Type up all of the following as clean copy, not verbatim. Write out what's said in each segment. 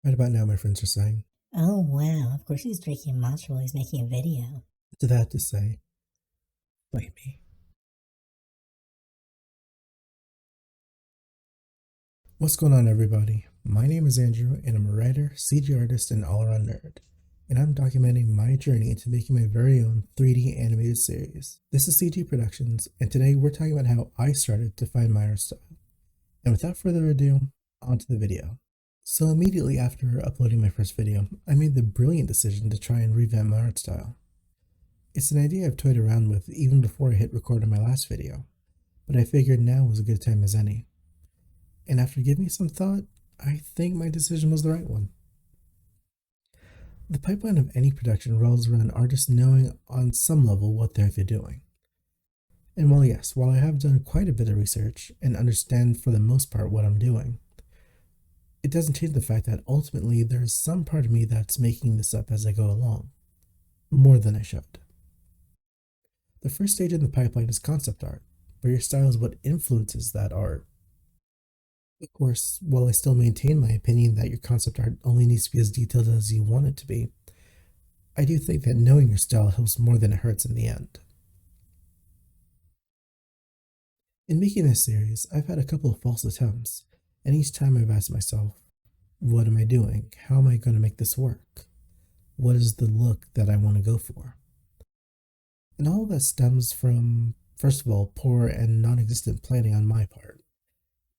Right about now, my friends are saying. Oh wow, of course he's drinking matcha while he's making a video. To that to say, bite me. What's going on, everybody? My name is Andrew, and I'm a writer, CG artist, and all-around nerd. And I'm documenting my journey into making my very own 3D animated series. This is CG Productions, and today we're talking about how I started to find my art style. And without further ado, on to the video. So immediately after uploading my first video, I made the brilliant decision to try and revamp my art style. It's an idea I've toyed around with even before I hit record on my last video, but I figured now was a good time as any. And after giving it some thought, I think my decision was the right one. The pipeline of any production revolves around artists knowing on some level what they're doing. And while I have done quite a bit of research and understand for the most part what I'm doing, it doesn't change the fact that ultimately there's some part of me that's making this up as I go along, more than I should. The first stage in the pipeline is concept art, where your style is what influences that art. Of course, while I still maintain my opinion that your concept art only needs to be as detailed as you want it to be, I do think that knowing your style helps more than it hurts in the end. In making this series, I've had a couple of false attempts, and each time I've asked myself, what am I doing? How am I going to make this work? What is the look that I want to go for? And all of that stems from, first of all, poor and non existent planning on my part,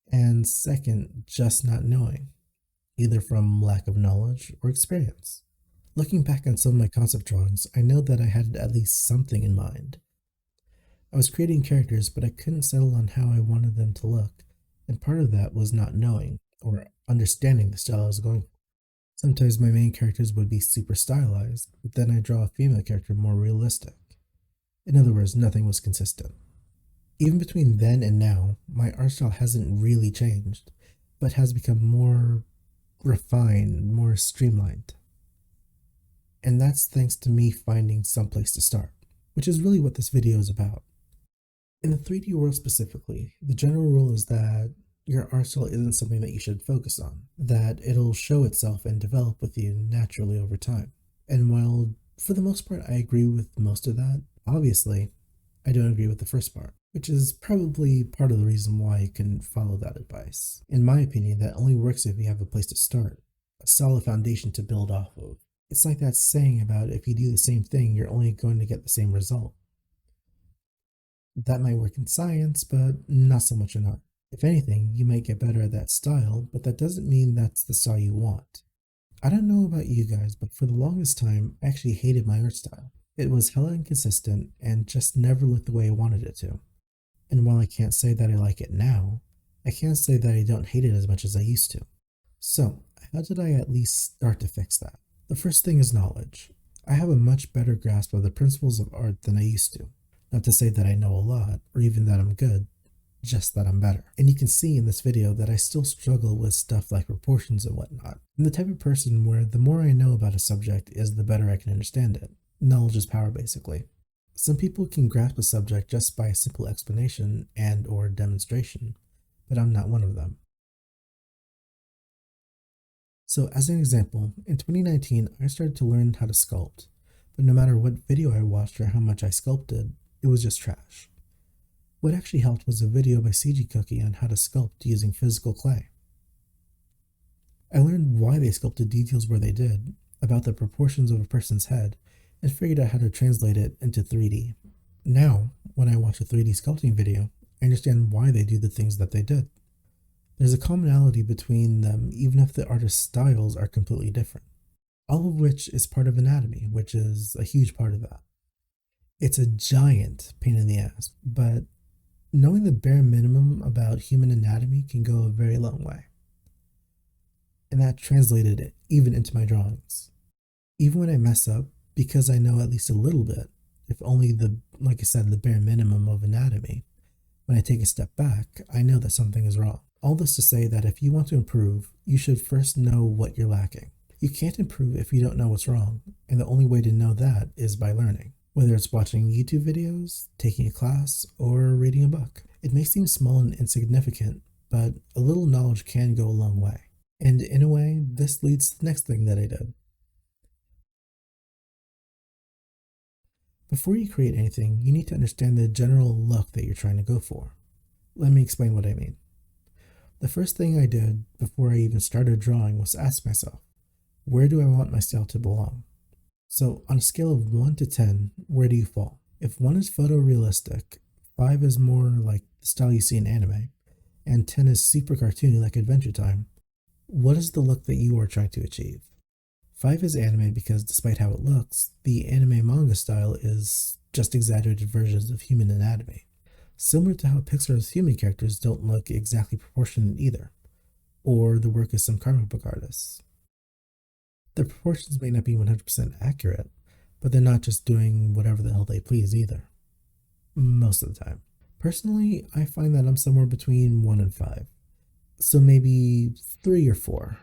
and second, just not knowing, either from lack of knowledge or experience. Looking back on some of my concept drawings, I know that I had at least something in mind. I was creating characters, but I couldn't settle on how I wanted them to look, and part of that was not knowing or understanding the style I was going for. Sometimes my main characters would be super stylized, but then I'd draw a female character more realistic. In other words, nothing was consistent. Even between then and now, my art style hasn't really changed, but has become more refined, more streamlined. And that's thanks to me finding some place to start, which is really what this video is about. In the 3D world specifically, the general rule is that your art style isn't something that you should focus on, that it'll show itself and develop with you naturally over time. And while for the most part I agree with most of that, obviously I don't agree with the first part, which is probably part of the reason why you can follow that advice. In my opinion, that only works if you have a place to start, a solid foundation to build off of. It's like that saying about if you do the same thing, you're only going to get the same result. That might work in science, but not so much in art. If anything, you might get better at that style, but that doesn't mean that's the style you want. I don't know about you guys, but for the longest time, I actually hated my art style. It was hella inconsistent and just never looked the way I wanted it to. And while I can't say that I like it now, I can say that I don't hate it as much as I used to. So, how did I at least start to fix that? The first thing is knowledge. I have a much better grasp of the principles of art than I used to. Not to say that I know a lot, or even that I'm good, just that I'm better. And you can see in this video that I still struggle with stuff like proportions and whatnot. I'm the type of person where the more I know about a subject is the better I can understand it. Knowledge is power, basically. Some people can grasp a subject just by a simple explanation and or demonstration, but I'm not one of them. So as an example, in 2019 I started to learn how to sculpt, but no matter what video I watched or how much I sculpted, it was just trash. What actually helped was a video by CG Cookie on how to sculpt using physical clay. I learned why they sculpted details where they did, about the proportions of a person's head, and figured out how to translate it into 3D. Now, when I watch a 3D sculpting video, I understand why they do the things that they did. There's a commonality between them even if the artist's styles are completely different. All of which is part of anatomy, which is a huge part of that. It's a giant pain in the ass, but knowing the bare minimum about human anatomy can go a very long way. And that translated it even into my drawings. Even when I mess up, because I know at least a little bit, if only like I said, the bare minimum of anatomy, when I take a step back, I know that something is wrong. All this to say that if you want to improve, you should first know what you're lacking. You can't improve if you don't know what's wrong, and the only way to know that is by learning. Whether it's watching YouTube videos, taking a class, or reading a book. It may seem small and insignificant, but a little knowledge can go a long way. And in a way, this leads to the next thing that I did. Before you create anything, you need to understand the general look that you're trying to go for. Let me explain what I mean. The first thing I did before I even started drawing was ask myself, where do I want my style to belong? So, on a scale of 1 to 10, where do you fall? If 1 is photorealistic, 5 is more like the style you see in anime, and 10 is super cartoony like Adventure Time, what is the look that you are trying to achieve? 5 is anime because despite how it looks, the anime manga style is just exaggerated versions of human anatomy, similar to how Pixar's human characters don't look exactly proportionate either, or the work of some comic book artists. The proportions may not be 100% accurate, but they're not just doing whatever the hell they please either. Most of the time. Personally, I find that I'm somewhere between 1 and 5. So maybe 3 or 4,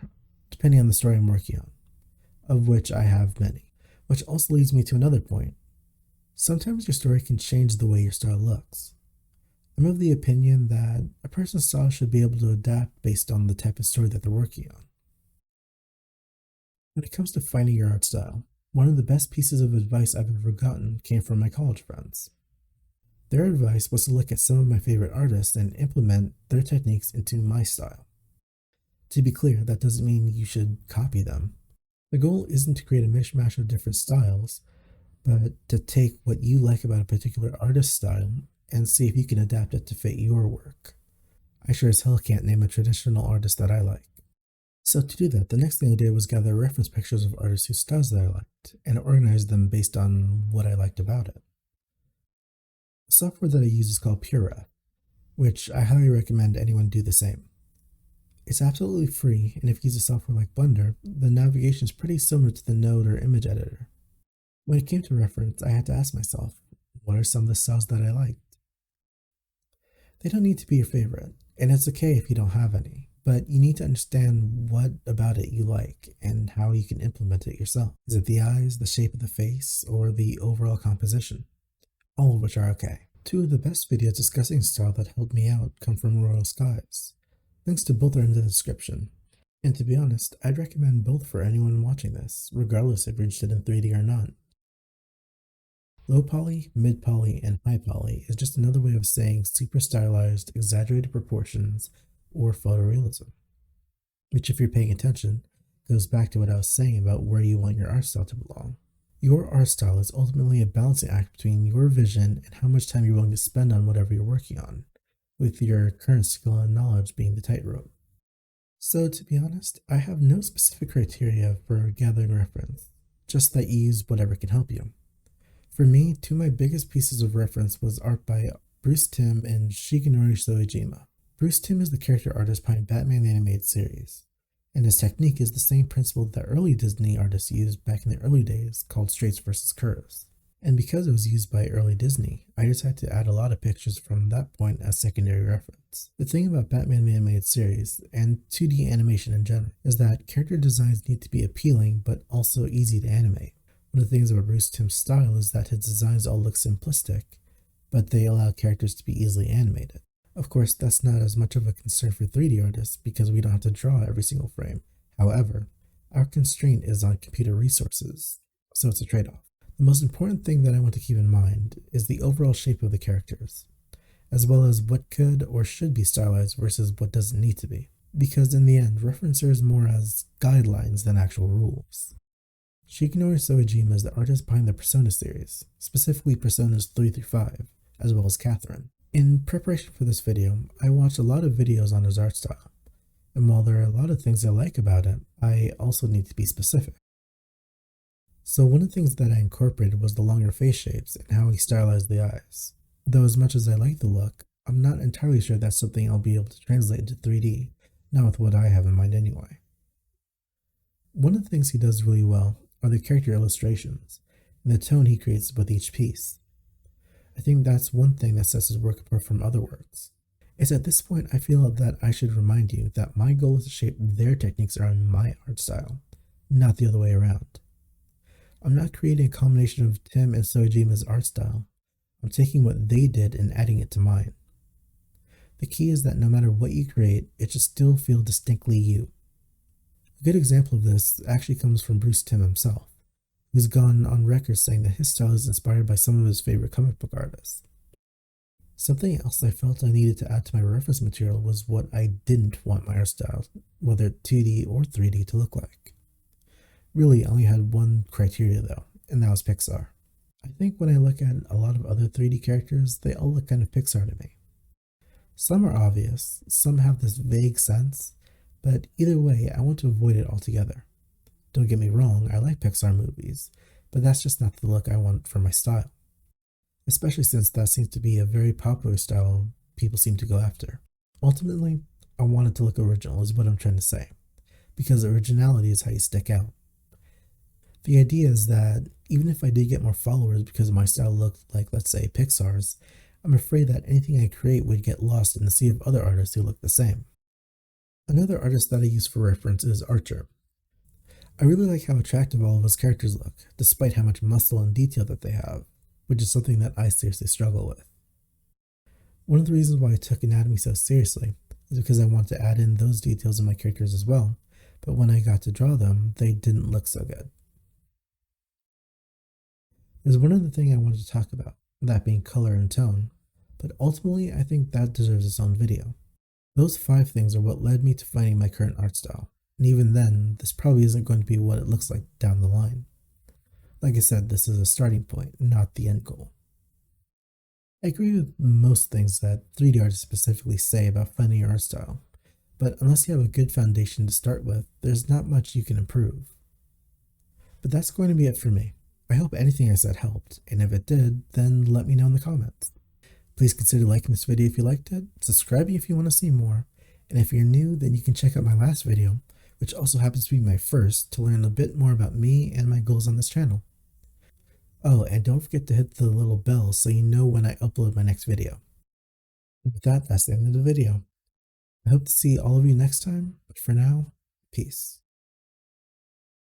depending on the story I'm working on, of which I have many. Which also leads me to another point. Sometimes your story can change the way your style looks. I'm of the opinion that a person's style should be able to adapt based on the type of story that they're working on. When it comes to finding your art style, one of the best pieces of advice I've ever gotten came from my college friends. Their advice was to look at some of my favorite artists and implement their techniques into my style. To be clear, that doesn't mean you should copy them. The goal isn't to create a mishmash of different styles, but to take what you like about a particular artist's style and see if you can adapt it to fit your work. I sure as hell can't name a traditional artist that I like. So to do that, the next thing I did was gather reference pictures of artists whose styles that I liked, and organize them based on what I liked about it. The software that I use is called Pura, which I highly recommend anyone do the same. It's absolutely free, and if you use a software like Blender, the navigation is pretty similar to the Node or image editor. When it came to reference, I had to ask myself, what are some of the styles that I liked? They don't need to be your favorite, and it's okay if you don't have any, but you need to understand what about it you like and how you can implement it yourself. Is it the eyes, the shape of the face, or the overall composition? All of which are okay. 2 of the best videos discussing style that helped me out come from Royal Skies. Links to both are in the description. And to be honest, I'd recommend both for anyone watching this, regardless if you're interested in 3D or not. Low poly, mid poly, and high poly is just another way of saying super stylized, exaggerated proportions, or photorealism. Which, if you're paying attention, goes back to what I was saying about where you want your art style to belong. Your art style is ultimately a balancing act between your vision and how much time you're willing to spend on whatever you're working on, with your current skill and knowledge being the tightrope. So to be honest, I have no specific criteria for gathering reference, just that you use whatever can help you. For me, 2 of my biggest pieces of reference was art by Bruce Timm and Shigenori Soejima. Bruce Timm is the character artist behind Batman the Animated Series, and his technique is the same principle that early Disney artists used back in the early days called straights versus curves. And because it was used by early Disney, I decided to add a lot of pictures from that point as secondary reference. The thing about Batman the Animated Series, and 2D animation in general, is that character designs need to be appealing but also easy to animate. One of the things about Bruce Timm's style is that his designs all look simplistic, but they allow characters to be easily animated. Of course, that's not as much of a concern for 3D artists because we don't have to draw every single frame. However, our constraint is on computer resources, so it's a trade-off. The most important thing that I want to keep in mind is the overall shape of the characters, as well as what could or should be stylized versus what doesn't need to be, because in the end, reference serves more as guidelines than actual rules. Shigenori Soejima is the artist behind the Persona series, specifically Personas 3 through 5, as well as Catherine. In preparation for this video, I watched a lot of videos on his art style, and while there are a lot of things I like about it, I also need to be specific. So one of the things that I incorporated was the longer face shapes and how he stylized the eyes. Though as much as I like the look, I'm not entirely sure that's something I'll be able to translate into 3D, not with what I have in mind anyway. One of the things he does really well are the character illustrations, and the tone he creates with each piece. I think that's one thing that sets his work apart from other works. It's at this point I feel that I should remind you that my goal is to shape their techniques around my art style, not the other way around. I'm not creating a combination of Timm and Soejima's art style. I'm taking what they did and adding it to mine. The key is that no matter what you create, it should still feel distinctly you. A good example of this actually comes from Bruce Timm himself, who's gone on record saying that his style is inspired by some of his favorite comic book artists. Something else I felt I needed to add to my reference material was what I didn't want my art style, whether 2D or 3D, to look like. Really, I only had one criteria though, and that was Pixar. I think when I look at a lot of other 3D characters, they all look kind of Pixar to me. Some are obvious, some have this vague sense, but either way, I want to avoid it altogether. Don't get me wrong, I like Pixar movies, but that's just not the look I want for my style. Especially since that seems to be a very popular style people seem to go after. Ultimately, I want it to look original, is what I'm trying to say, because originality is how you stick out. The idea is that even if I did get more followers because my style looked like, let's say, Pixar's, I'm afraid that anything I create would get lost in the sea of other artists who look the same. Another artist that I use for reference is Archer. I really like how attractive all of his characters look, despite how much muscle and detail that they have, which is something that I seriously struggle with. One of the reasons why I took anatomy so seriously is because I wanted to add in those details in my characters as well, but when I got to draw them, they didn't look so good. There's one other thing I wanted to talk about, that being color and tone, but ultimately I think that deserves its own video. Those 5 things are what led me to finding my current art style, and even then, this probably isn't going to be what it looks like down the line. Like I said, this is a starting point, not the end goal. I agree with most things that 3D artists specifically say about finding your art style, but unless you have a good foundation to start with, there's not much you can improve. But that's going to be it for me. I hope anything I said helped, and if it did, then let me know in the comments. Please consider liking this video if you liked it, subscribing if you want to see more, and if you're new, then you can check out my last video, which also happens to be my first, to learn a bit more about me and my goals on this channel. Oh, and don't forget to hit the little bell so you know when I upload my next video. And with that, that's the end of the video. I hope to see all of you next time, but for now, peace.